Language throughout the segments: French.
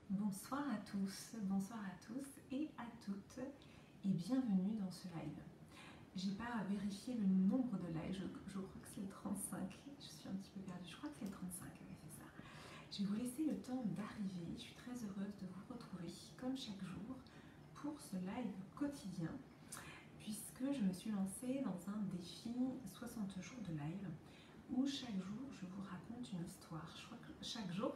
Bonsoir à tous et à toutes et bienvenue dans ce live. J'ai pas vérifié le nombre de lives, je crois que c'est le 35, je suis un petit peu perdue, je crois que c'est le 35, oui c'est ça. Je vais vous laisser le temps d'arriver, je suis très heureuse de vous retrouver comme chaque jour pour ce live quotidien puisque je me suis lancée dans un défi 60 jours de live où chaque jour je vous raconte une histoire. Chaque jour,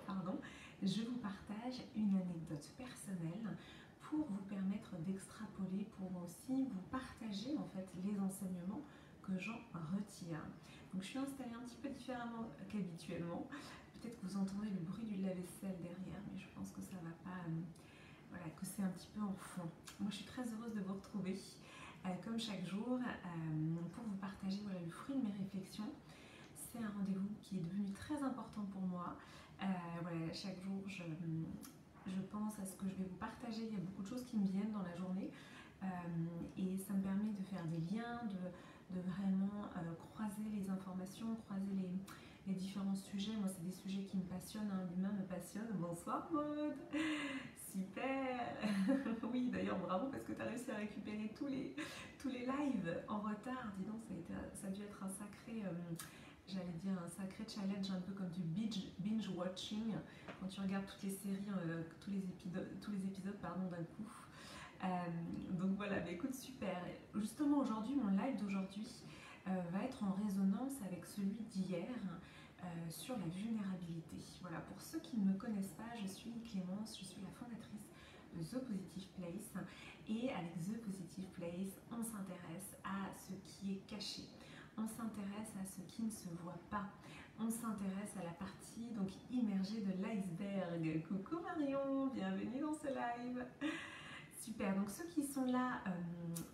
je vous partage une anecdote personnelle pour vous permettre d'extrapoler, pour aussi vous partager en fait les enseignements que j'en retire. Donc je suis installée un petit peu différemment qu'habituellement. Peut-être que vous entendrez le bruit du lave-vaisselle derrière, mais je pense que ça va pas, voilà, que c'est un petit peu en fond. Moi je suis très heureuse de vous retrouver comme chaque jour pour vous partager voilà, le fruit de mes réflexions. C'est un rendez-vous qui est devenu très important pour moi. Voilà, chaque jour, je pense à ce que je vais vous partager. Il y a beaucoup de choses qui me viennent dans la journée et ça me permet de faire des liens, de vraiment croiser les informations, croiser les différents sujets. Moi, c'est des sujets qui me passionnent. Hein. L'humain me passionne. Bonsoir, Maud. Super. Oui, d'ailleurs, bravo parce que tu as réussi à récupérer tous les lives en retard. Dis donc, ça a dû être un sacré... j'allais dire un sacré challenge, un peu comme du binge watching, quand tu regardes toutes les séries, tous les épisodes d'un coup. Donc voilà, bah écoute, super. Justement aujourd'hui, mon live d'aujourd'hui va être en résonance avec celui d'hier sur la vulnérabilité. Voilà, pour ceux qui ne me connaissent pas, je suis Clémence, je suis la fondatrice de The Positive Place et avec The Positive Place, on s'intéresse à ce qui est caché. On s'intéresse à ce qui ne se voit pas. On s'intéresse à la partie donc immergée de l'iceberg. Coucou Marion, bienvenue dans ce live. Super, donc ceux qui sont là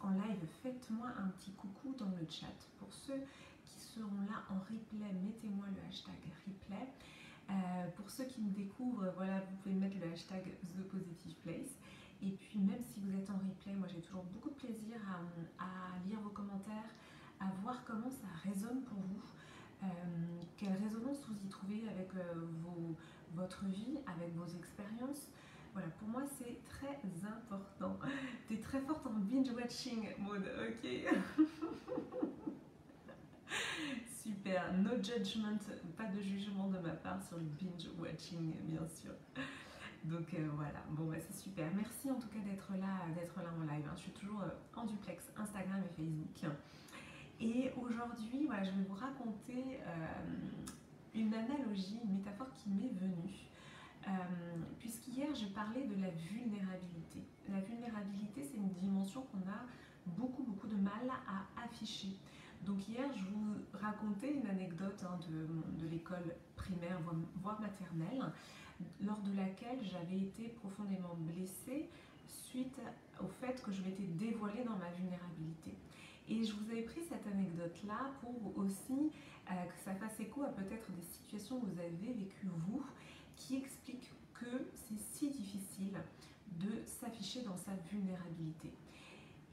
en live, faites-moi un petit coucou dans le chat. Pour ceux qui seront là en replay, mettez-moi le hashtag replay. Pour ceux qui me découvrent, voilà, vous pouvez mettre le hashtag ThePositivePlace. Et puis même si vous êtes en replay, moi j'ai toujours beaucoup de plaisir à lire vos commentaires, à voir comment ça résonne pour vous, quelle résonance vous y trouvez avec votre vie, avec vos expériences. Voilà, pour moi c'est très important. Tu es très forte en binge watching, Maud, ok. Super, no judgment, pas de jugement de ma part sur le binge watching, bien sûr. Donc voilà, bon bah c'est super. Merci en tout cas d'être là en live. Hein. Je suis toujours en duplex Instagram et Facebook. Et aujourd'hui, voilà, je vais vous raconter une analogie, une métaphore qui m'est venue. Puisqu'hier, je parlais de la vulnérabilité. La vulnérabilité, c'est une dimension qu'on a beaucoup de mal à afficher. Donc hier, je vous racontais une anecdote de l'école primaire, voire maternelle, lors de laquelle j'avais été profondément blessée suite au fait que je m'étais dévoilée dans ma vulnérabilité. Et je vous avais pris cette anecdote-là pour aussi que ça fasse écho à peut-être des situations que vous avez vécues vous, qui expliquent que c'est si difficile de s'afficher dans sa vulnérabilité.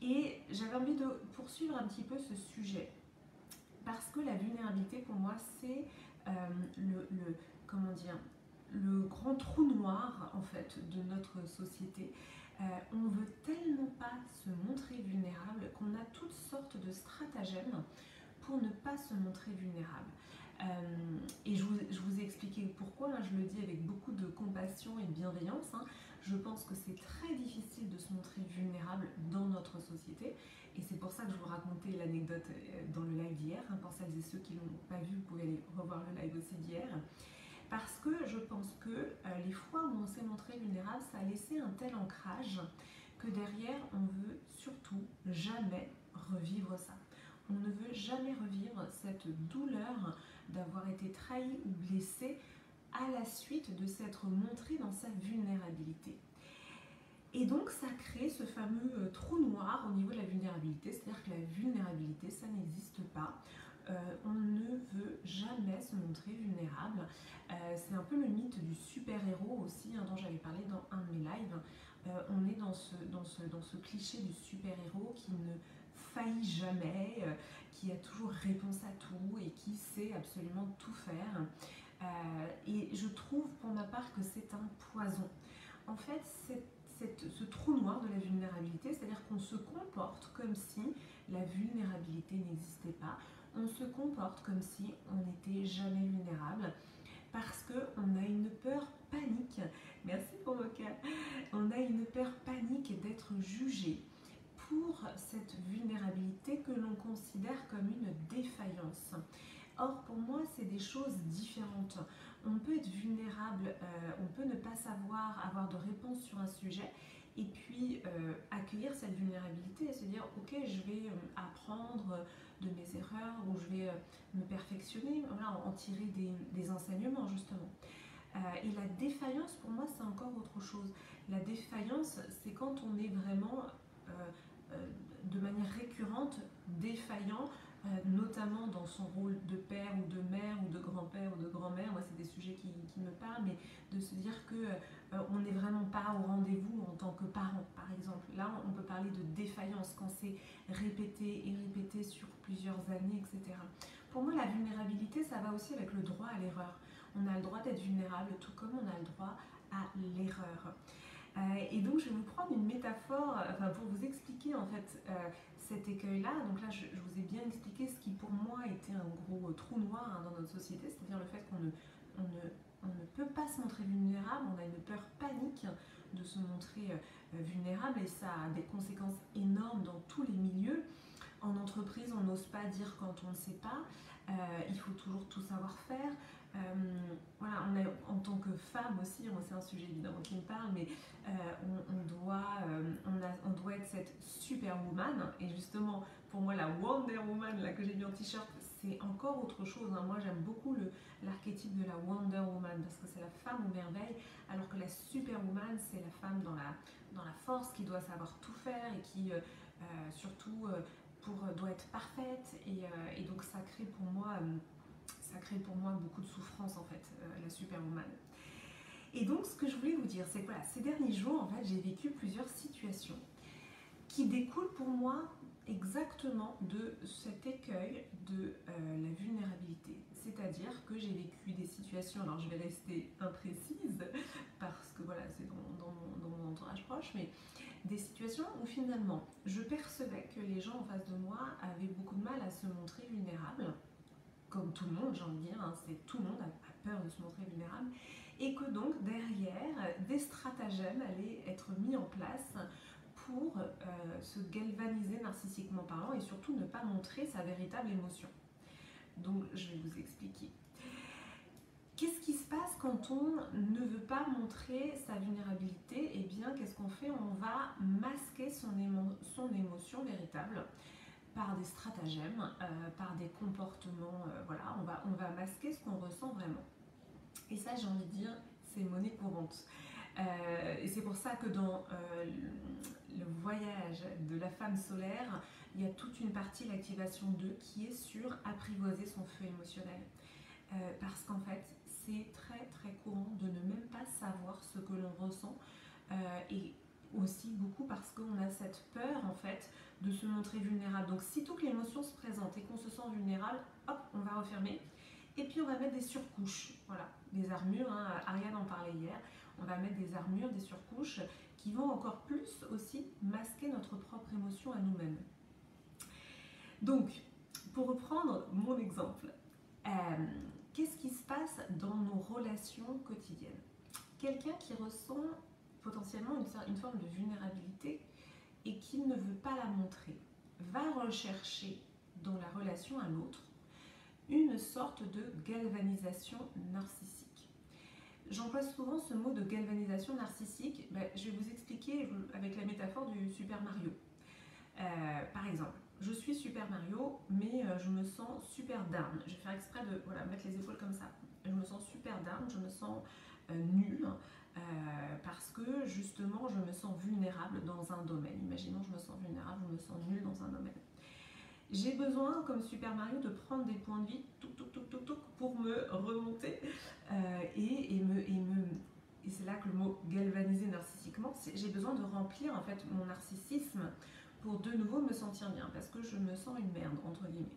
Et j'avais envie de poursuivre un petit peu ce sujet, parce que la vulnérabilité pour moi c'est le grand trou noir en fait de notre société. On veut tellement pas se montrer vulnérable qu'on a toutes sortes de stratagèmes pour ne pas se montrer vulnérable. Et je vous ai expliqué pourquoi, hein, je le dis avec beaucoup de compassion et de bienveillance. Hein. Je pense que c'est très difficile de se montrer vulnérable dans notre société. Et c'est pour ça que je vous racontais l'anecdote dans le live d'hier. Hein. Pour celles et ceux qui ne l'ont pas vu, vous pouvez aller revoir le live aussi d'hier. Parce que je pense que les fois où on s'est montré vulnérable, ça a laissé un tel ancrage que derrière, on veut surtout jamais revivre ça. On ne veut jamais revivre cette douleur d'avoir été trahi ou blessé à la suite de s'être montré dans sa vulnérabilité. Et donc ça crée ce fameux trou noir au niveau de la vulnérabilité, c'est-à-dire que la vulnérabilité, ça n'existe pas. On ne veut jamais se montrer vulnérable. C'est un peu le mythe du super-héros aussi, hein, dont j'avais parlé dans un de mes lives. On est dans ce cliché du super-héros qui ne faillit jamais, qui a toujours réponse à tout et qui sait absolument tout faire. Et je trouve pour ma part que c'est un poison. en fait ce trou noir de la vulnérabilité, c'est-à-dire qu'on se comporte comme si la vulnérabilité n'existait pas, on se comporte comme si on n'était jamais vulnérable, parce qu'on a une peur panique, merci pour Moka, on a une peur panique d'être jugé pour cette vulnérabilité que l'on considère comme une défaillance. Or, pour moi, c'est des choses différentes. On peut être vulnérable, on peut ne pas savoir avoir de réponse sur un sujet, et puis accueillir cette vulnérabilité et se dire ok, je vais apprendre de mes erreurs, ou je vais me perfectionner, voilà, en tirer des enseignements justement. Et la défaillance, pour moi, c'est encore autre chose. La défaillance, c'est quand on est vraiment de manière récurrente défaillant, notamment dans son rôle de père ou de mère ou de grand-père ou de grand-mère. Moi, c'est des sujets qui me parlent, mais de se dire que on n'est vraiment pas au rendez-vous en tant que parent, par exemple. Là, on peut parler de défaillance quand c'est répété et répété sur plusieurs années, etc. Pour moi, la vulnérabilité, ça va aussi avec le droit à l'erreur. On a le droit d'être vulnérable, tout comme on a le droit à l'erreur. Et donc, je vais vous prendre une métaphore pour vous expliquer en fait cet écueil-là. Donc là, je vous ai bien expliqué ce qui pour moi était un gros trou noir dans notre société, c'est-à-dire le fait qu'on ne peut pas se montrer vulnérable, on a une peur panique de se montrer vulnérable, et ça a des conséquences énormes dans tous les milieux. En entreprise, on n'ose pas dire quand on ne sait pas, il faut toujours tout savoir faire. Voilà, en tant que femme aussi, c'est un sujet évidemment qui me parle, mais on doit être cette superwoman, et justement pour moi la Wonder Woman là, que j'ai mis en t-shirt, c'est encore autre chose. Moi j'aime beaucoup l'archétype de la Wonder Woman, parce que c'est la femme aux merveilles, alors que la superwoman, c'est la femme dans la force, qui doit savoir tout faire, et qui surtout doit être parfaite, et donc ça crée pour moi beaucoup de souffrance en fait, la superwoman. Et donc ce que je voulais vous dire, c'est que voilà, ces derniers jours en fait, j'ai vécu plusieurs situations qui découlent pour moi exactement de cet écueil de la vulnérabilité. C'est-à-dire que j'ai vécu des situations, alors je vais rester imprécise parce que voilà, c'est dans mon entourage proche, mais des situations où finalement je percevais que les gens en face de moi avaient beaucoup de mal à se montrer vulnérables, comme tout le monde, j'ai envie de dire, tout le monde a peur de se montrer vulnérable, et que donc derrière, des stratagèmes allaient être mis en place pour se galvaniser narcissiquement parlant, et surtout ne pas montrer sa véritable émotion. Donc je vais vous expliquer. Qu'est-ce qui se passe quand on ne veut pas montrer sa vulnérabilité? Eh bien, qu'est-ce qu'on fait? On va masquer son émotion véritable par des stratagèmes, par des comportements, voilà, on va masquer ce qu'on ressent vraiment. Et ça, j'ai envie de dire, c'est monnaie courante. Et c'est pour ça que dans le voyage de la femme solaire, il y a toute une partie, l'activation 2, qui est sur apprivoiser son feu émotionnel. Parce qu'en fait, c'est très très courant de ne même pas savoir ce que l'on ressent, et aussi beaucoup parce qu'on a cette peur en fait de se montrer vulnérable. Donc sitôt que l'émotion se présente et qu'on se sent vulnérable, hop, on va refermer, et puis on va mettre des surcouches, voilà, des armures, Ariane en parlait hier, on va mettre des armures, des surcouches qui vont encore plus aussi masquer notre propre émotion à nous-mêmes. Donc, pour reprendre mon exemple, qu'est-ce qui se passe dans nos relations quotidiennes? Quelqu'un qui ressent potentiellement une forme de vulnérabilité et qui ne veut pas la montrer va rechercher dans la relation à l'autre une sorte de galvanisation narcissique. J'emploie souvent ce mot de galvanisation narcissique. Je vais vous expliquer avec la métaphore du Super Mario. Par exemple, je suis Super Mario, mais je me sens super down. Je vais faire exprès de mettre les épaules comme ça. Je me sens super down, je me sens nulle, parce que justement je me sens vulnérable dans un domaine. Imaginons, je me sens vulnérable, je me sens nulle dans un domaine. J'ai besoin, comme Super Mario, de prendre des points de vie pour me remonter, et c'est là que le mot galvaniser narcissiquement, j'ai besoin de remplir en fait mon narcissisme pour de nouveau me sentir bien, parce que je me sens une merde, entre guillemets.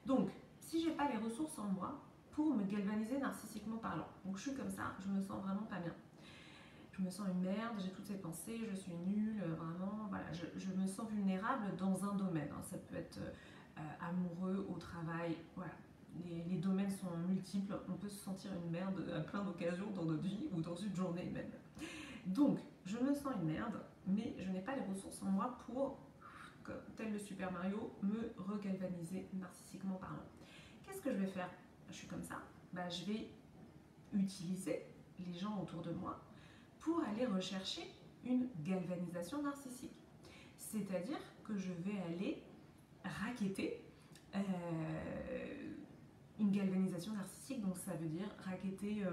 Donc, si j'ai pas les ressources en moi pour me galvaniser narcissiquement parlant, donc je suis comme ça, je me sens vraiment pas bien, je je me sens une merde, j'ai toutes ces pensées, je suis nulle, vraiment, voilà, je me sens vulnérable dans un domaine, hein. Ça peut être amoureux, au travail, voilà. Les domaines sont multiples, on peut se sentir une merde à plein d'occasions dans notre vie ou dans une journée même. Donc, je me sens une merde, mais je n'ai pas les ressources en moi pour, tel le Super Mario, me regalvaniser narcissiquement parlant. Qu'est-ce que je vais faire? Je suis comme ça, bah, je vais utiliser les gens autour de moi pour aller rechercher une galvanisation narcissique. C'est-à-dire que je vais aller racketter une galvanisation narcissique, donc ça veut dire racketter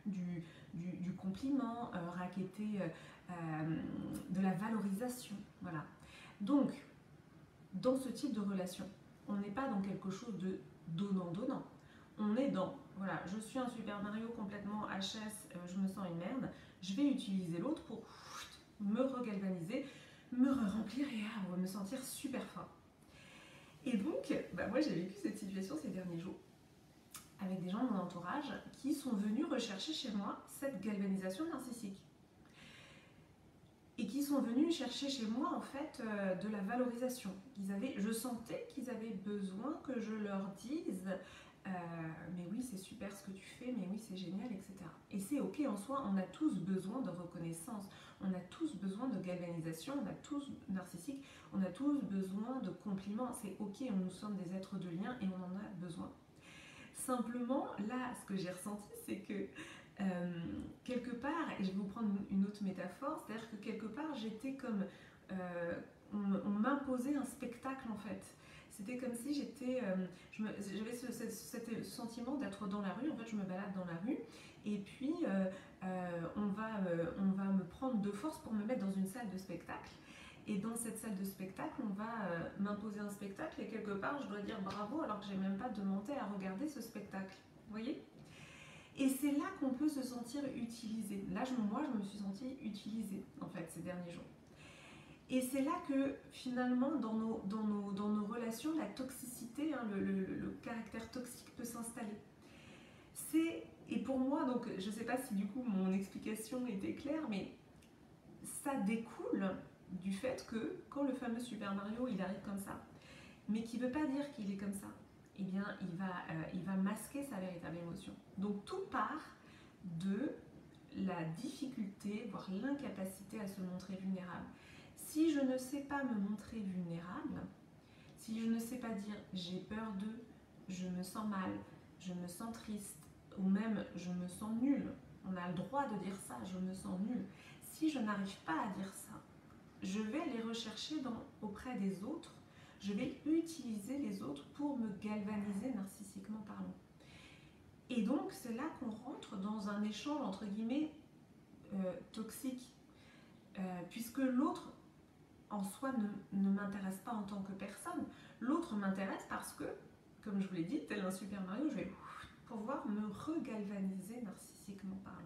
du compliment, racketter de la valorisation, voilà. Donc, dans ce type de relation, on n'est pas dans quelque chose de donnant-donnant. On est dans, voilà, je suis un Super Mario complètement HS, je me sens une merde, je vais utiliser l'autre pour me regalvaniser, me remplir et me sentir super fort. Et donc, bah moi j'ai vécu cette situation ces derniers jours avec des gens de mon entourage qui sont venus rechercher chez moi cette galvanisation narcissique. Et qui sont venus chercher chez moi en fait de la valorisation. Je sentais qu'ils avaient besoin que je leur dise mais oui c'est super ce que tu fais, mais oui c'est génial, etc. Et c'est ok en soi, on a tous besoin de reconnaissance, on a tous besoin de galvanisation, on a tous narcissique, on a tous besoin de compliments, c'est ok, nous sommes des êtres de lien et on en a besoin. Simplement, là, ce que j'ai ressenti, c'est que quelque part, et je vais vous prendre une autre métaphore, c'est-à-dire que quelque part, j'étais comme... on m'imposait un spectacle, en fait. C'était comme si j'étais... j'avais ce sentiment d'être dans la rue. En fait, je me balade dans la rue, et puis on va me prendre de force pour me mettre dans une salle de spectacle. Et dans cette salle de spectacle, on va m'imposer un spectacle et quelque part, je dois dire bravo alors que j'ai même pas demandé à regarder ce spectacle. Vous voyez? Et c'est là qu'on peut se sentir utilisé. Là, moi, je me suis sentie utilisée, en fait, ces derniers jours. Et c'est là que, finalement, dans nos relations, la toxicité, hein, le caractère toxique peut s'installer. Et pour moi, donc, je ne sais pas si du coup mon explication était claire, mais ça découle du fait que quand le fameux Super Mario il arrive comme ça, mais qui ne veut pas dire qu'il est comme ça, eh bien il va masquer sa véritable émotion. Donc tout part de la difficulté, voire l'incapacité à se montrer vulnérable. Si je ne sais pas me montrer vulnérable, si je ne sais pas dire j'ai peur d'eux, je me sens mal, je me sens triste, ou même je me sens nulle, on a le droit de dire ça, je me sens nulle. Si je n'arrive pas à dire ça, je vais les rechercher auprès des autres, je vais utiliser les autres pour me galvaniser narcissiquement parlant. Et donc c'est là qu'on rentre dans un échange entre guillemets toxique, puisque l'autre en soi ne m'intéresse pas en tant que personne, l'autre m'intéresse parce que, comme je vous l'ai dit, tel un Super Mario, je vais pouvoir me regalvaniser narcissiquement parlant.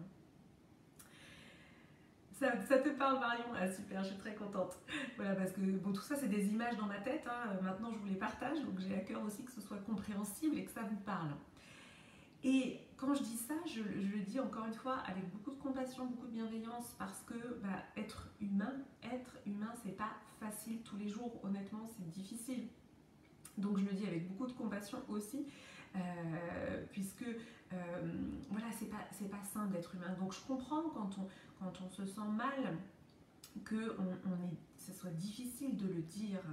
Ça te parle, Marion? Ah super, je suis très contente. Voilà, parce que bon, tout ça c'est des images dans ma tête, hein. Maintenant je vous les partage, donc j'ai à cœur aussi que ce soit compréhensible et que ça vous parle. Et quand je dis ça, je le dis encore une fois avec beaucoup de compassion, beaucoup de bienveillance, parce que être humain, c'est pas facile tous les jours, honnêtement c'est difficile. Donc je le dis avec beaucoup de compassion aussi, puisque voilà, c'est pas simple d'être humain. Donc je comprends quand on se sent mal, que ce soit difficile de le dire.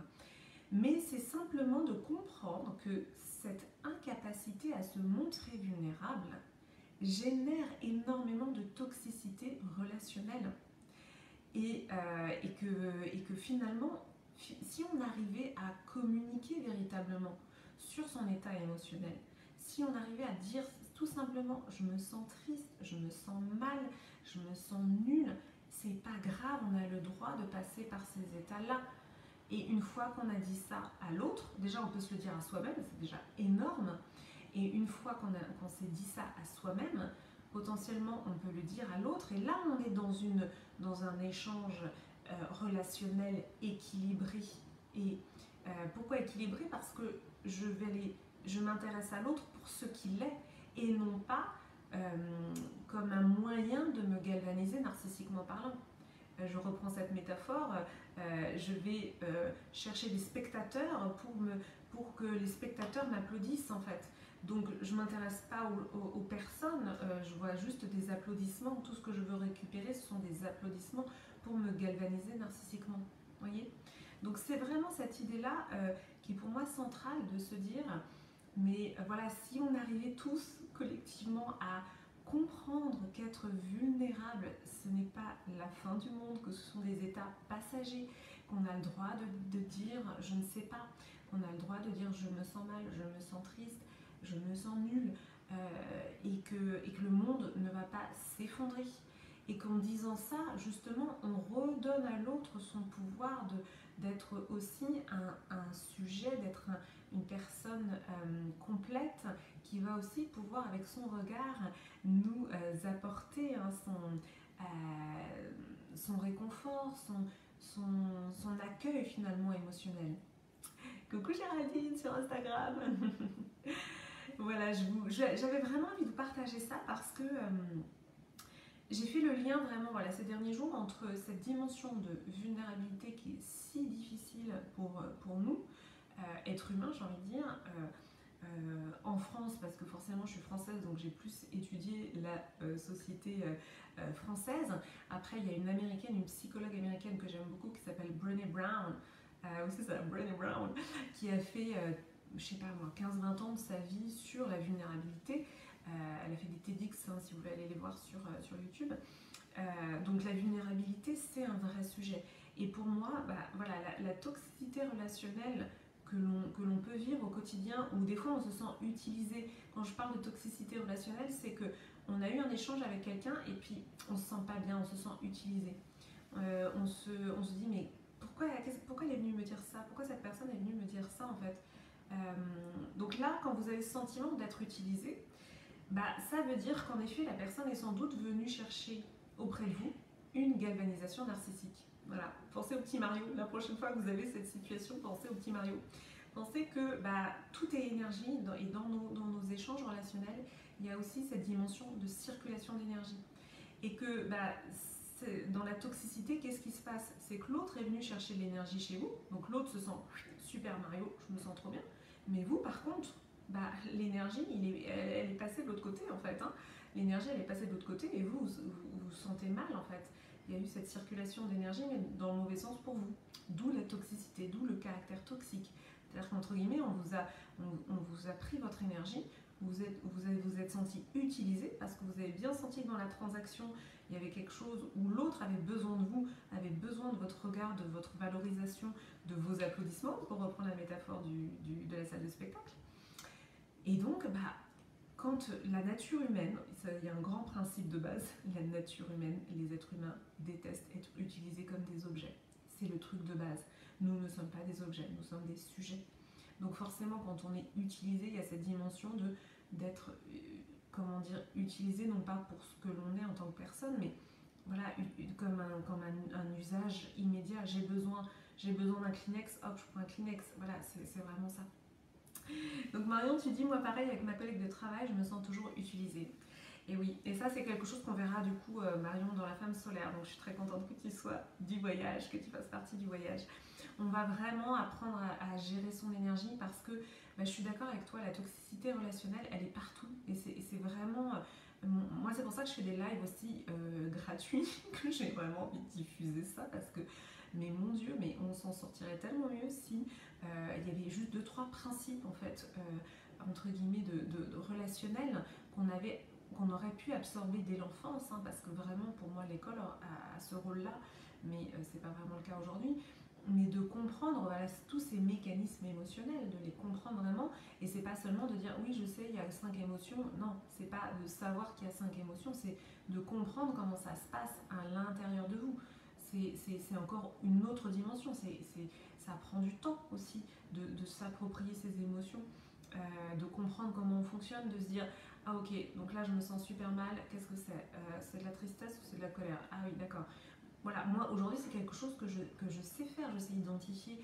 Mais c'est simplement de comprendre que cette incapacité à se montrer vulnérable génère énormément de toxicité relationnelle. Et que finalement, si on arrivait à communiquer véritablement sur son état émotionnel, si on arrivait à dire tout simplement je me sens triste, je me sens mal, je me sens nulle, c'est pas grave, on a le droit de passer par ces états-là. Et une fois qu'on a dit ça à l'autre, déjà on peut se le dire à soi-même, c'est déjà énorme. Et une fois qu'on s'est dit ça à soi-même, potentiellement on peut le dire à l'autre. Et là on est dans un échange relationnel équilibré. Et pourquoi équilibré? Parce que je m'intéresse à l'autre pour ce qu'il est et non pas comme un moyen de me galvaniser narcissiquement parlant. Je reprends cette métaphore, je vais chercher des spectateurs pour que les spectateurs m'applaudissent en fait. Donc je ne m'intéresse pas aux personnes, je vois juste des applaudissements. Tout ce que je veux récupérer, ce sont des applaudissements pour me galvaniser narcissiquement. Voyez ? Donc c'est vraiment cette idée-là qui est pour moi centrale de se dire, mais voilà, si on arrivait tous collectivement à comprendre qu'être vulnérable, ce n'est pas la fin du monde, que ce sont des états passagers, qu'on a le droit de dire je ne sais pas, qu'on a le droit de dire je me sens mal, je me sens triste, je me sens nulle, et que le monde ne va pas s'effondrer. Et qu'en disant ça, justement, on redonne à l'autre son pouvoir d'être aussi un sujet, d'être une personne complète qui va aussi pouvoir, avec son regard, nous apporter son réconfort, son accueil finalement émotionnel. Coucou Géraldine sur Instagram. Voilà, j'avais vraiment envie de partager ça parce que j'ai fait le lien vraiment ces derniers jours entre cette dimension de vulnérabilité qui est si difficile pour nous, êtres humains j'ai envie de dire, en France, parce que forcément je suis française donc j'ai plus étudié la société française. Après il y a une américaine, une psychologue américaine que j'aime beaucoup qui s'appelle Brené Brown, oui c'est ça, Brené Brown, qui a fait je sais pas moi 15-20 ans de sa vie sur la vulnérabilité. Elle a fait des TEDx si vous voulez aller les voir sur YouTube. Donc la vulnérabilité c'est un vrai sujet. Et pour moi, voilà, la toxicité relationnelle que l'on peut vivre au quotidien, où des fois on se sent utilisé. Quand je parle de toxicité relationnelle, c'est qu'on a eu un échange avec quelqu'un et puis on se sent pas bien, on se sent utilisé. On se dit mais pourquoi elle est venue me dire ça? Pourquoi cette personne est venue me dire ça en fait? Donc là, quand vous avez le sentiment d'être utilisé, ça veut dire qu'en effet la personne est sans doute venue chercher auprès de vous une galvanisation narcissique. Voilà, pensez au petit Mario. La prochaine fois que vous avez cette situation, pensez au petit Mario. Pensez que tout est énergie et dans nos échanges relationnels, il y a aussi cette dimension de circulation d'énergie. Et que dans la toxicité, qu'est-ce qui se passe? C'est que l'autre est venu chercher de l'énergie chez vous, donc l'autre se sent super Mario, je me sens trop bien. Mais vous, par contre, l'énergie, elle est passée de l'autre côté en fait. L'énergie, elle est passée de l'autre côté et vous sentez mal en fait. Il y a eu cette circulation d'énergie, mais dans le mauvais sens pour vous. D'où la toxicité, d'où le caractère toxique. C'est-à-dire qu'entre guillemets, on vous a pris votre énergie, vous êtes senti utilisé parce que vous avez bien senti que dans la transaction, il y avait quelque chose où l'autre avait besoin de vous, avait besoin de votre regard, de votre valorisation, de vos applaudissements, pour reprendre la métaphore de la salle de spectacle. Et donc, quand la nature humaine, il y a un grand principe de base, la nature humaine, les êtres humains détestent être utilisés comme des objets. C'est le truc de base. Nous ne sommes pas des objets, nous sommes des sujets. Donc forcément, quand on est utilisé, il y a cette dimension d'être, utilisé non pas pour ce que l'on est en tant que personne, mais voilà, comme un usage immédiat. J'ai besoin d'un Kleenex, hop, je prends un Kleenex. Voilà, c'est vraiment ça. Donc Marion, tu dis, moi pareil, avec ma collègue de travail, je me sens toujours utilisée. Et oui, et ça c'est quelque chose qu'on verra du coup, Marion, dans la femme solaire. Donc je suis très contente que tu sois du voyage, que tu fasses partie du voyage. On va vraiment apprendre à gérer son énergie parce que je suis d'accord avec toi, la toxicité relationnelle, elle est partout. Et c'est vraiment... moi c'est pour ça que je fais des lives aussi gratuits, que j'ai vraiment envie de diffuser ça parce que... Mais mon Dieu, mais on s'en sortirait tellement mieux si il y avait juste 2-3 principes en fait, entre guillemets, de relationnels qu'on aurait pu absorber dès l'enfance, parce que vraiment pour moi l'école a ce rôle-là, mais c'est pas vraiment le cas aujourd'hui. Mais de comprendre tous ces mécanismes émotionnels, de les comprendre vraiment, et c'est pas seulement de dire oui je sais il y a 5 émotions, non, c'est pas de savoir qu'il y a 5 émotions, c'est de comprendre comment ça se passe à l'intérieur de vous. C'est encore une autre dimension, ça prend du temps aussi de s'approprier ces émotions, de comprendre comment on fonctionne, de se dire ah ok, donc là je me sens super mal, qu'est-ce que c'est? C'est de la tristesse ou c'est de la colère? Ah oui d'accord. Voilà, moi aujourd'hui c'est quelque chose que je sais faire, je sais identifier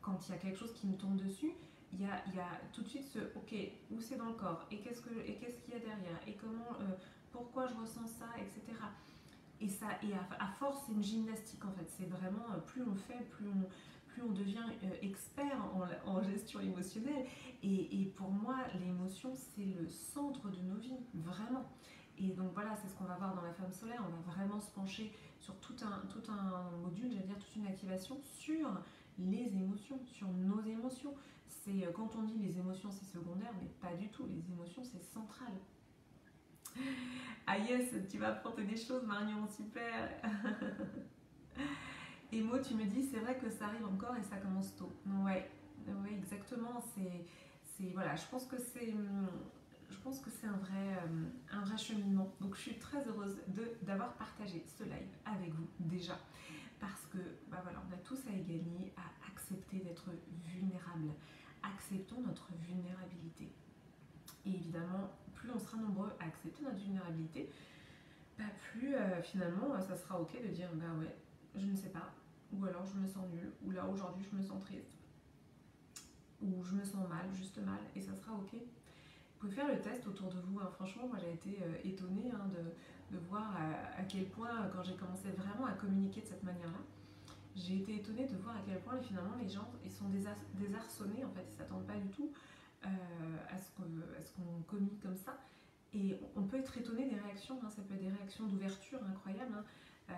quand il y a quelque chose qui me tombe dessus, il y a tout de suite ce ok, où c'est dans le corps, et qu'est-ce qu'il y a derrière, et comment, pourquoi je ressens ça, etc. Et à force, c'est une gymnastique en fait. C'est vraiment, plus on fait, plus on devient expert en gestion émotionnelle. Et pour moi, l'émotion, c'est le centre de nos vies, vraiment. Et donc voilà, c'est ce qu'on va voir dans la femme solaire. On va vraiment se pencher sur tout un module, j'allais dire toute une activation sur les émotions, sur nos émotions. C'est quand on dit les émotions c'est secondaire, mais pas du tout. Les émotions c'est central. Ah yes, tu vas apprendre des choses, Marion, super. Et Mo, tu me dis, c'est vrai que ça arrive encore et ça commence tôt. Ouais, ouais, exactement. Voilà, je pense que c'est un vrai cheminement. Donc, je suis très heureuse d'avoir partagé ce live avec vous déjà, parce que, bah voilà, on a tous à y gagner à accepter d'être vulnérable. Acceptons notre vulnérabilité. Et évidemment, plus on sera nombreux à accepter notre vulnérabilité, bah plus finalement ça sera ok de dire bah ouais, je ne sais pas, ou alors je me sens nulle, ou là aujourd'hui je me sens triste, ou je me sens mal, juste mal, et ça sera ok. Vous pouvez faire le test autour de vous, hein. Franchement, moi j'ai été étonnée hein, de voir à quel point, quand j'ai commencé vraiment à communiquer de cette manière-là, j'ai été étonnée de voir à quel point finalement les gens ils sont désarçonnés en fait, ils s'attendent pas du tout à ce qu'on communique comme ça. Et on peut être étonné des réactions, hein, ça peut être des réactions d'ouverture incroyables, hein,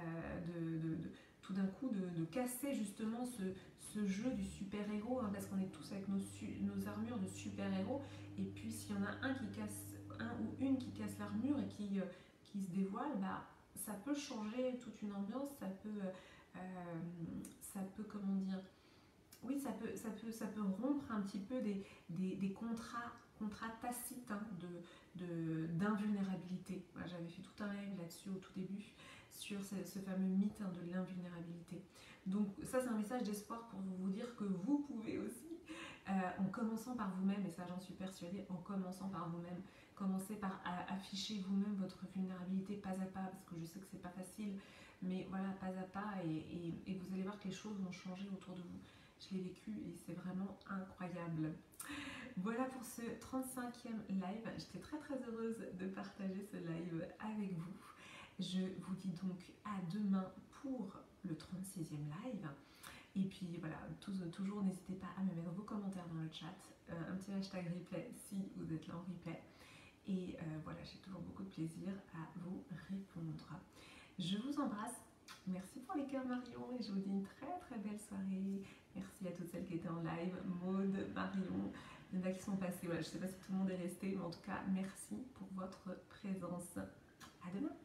tout d'un coup de casser justement ce jeu du super-héros, hein, parce qu'on est tous avec nos armures de super-héros, et puis s'il y en a un ou une qui casse l'armure et qui se dévoile, bah, ça peut changer toute une ambiance, ça peut comment dire, oui, ça peut rompre un petit peu des contrats tacites hein, d'invulnérabilité. Voilà, j'avais fait tout un live là-dessus au tout début sur ce fameux mythe hein, de l'invulnérabilité. Donc ça c'est un message d'espoir pour vous dire que vous pouvez aussi, en commençant par vous-même, et ça j'en suis persuadée, en commençant par vous-même, commencez par afficher vous-même votre vulnérabilité pas à pas, parce que je sais que c'est pas facile, mais voilà, pas à pas, et vous allez voir que les choses vont changer autour de vous. Je l'ai vécu et c'est vraiment incroyable. Voilà pour ce 35e live. J'étais très très heureuse de partager ce live avec vous. Je vous dis donc à demain pour le 36e live. Et puis voilà, toujours n'hésitez pas à me mettre vos commentaires dans le chat. Un petit hashtag replay si vous êtes là en replay. Et voilà, j'ai toujours beaucoup de plaisir à vous répondre. Je vous embrasse. Merci pour les cœurs Marion et je vous dis une très très belle soirée. Merci à toutes celles qui étaient en live, Maude, Marion, il y en a qui sont passés. Voilà, je ne sais pas si tout le monde est resté, mais en tout cas, merci pour votre présence. À demain.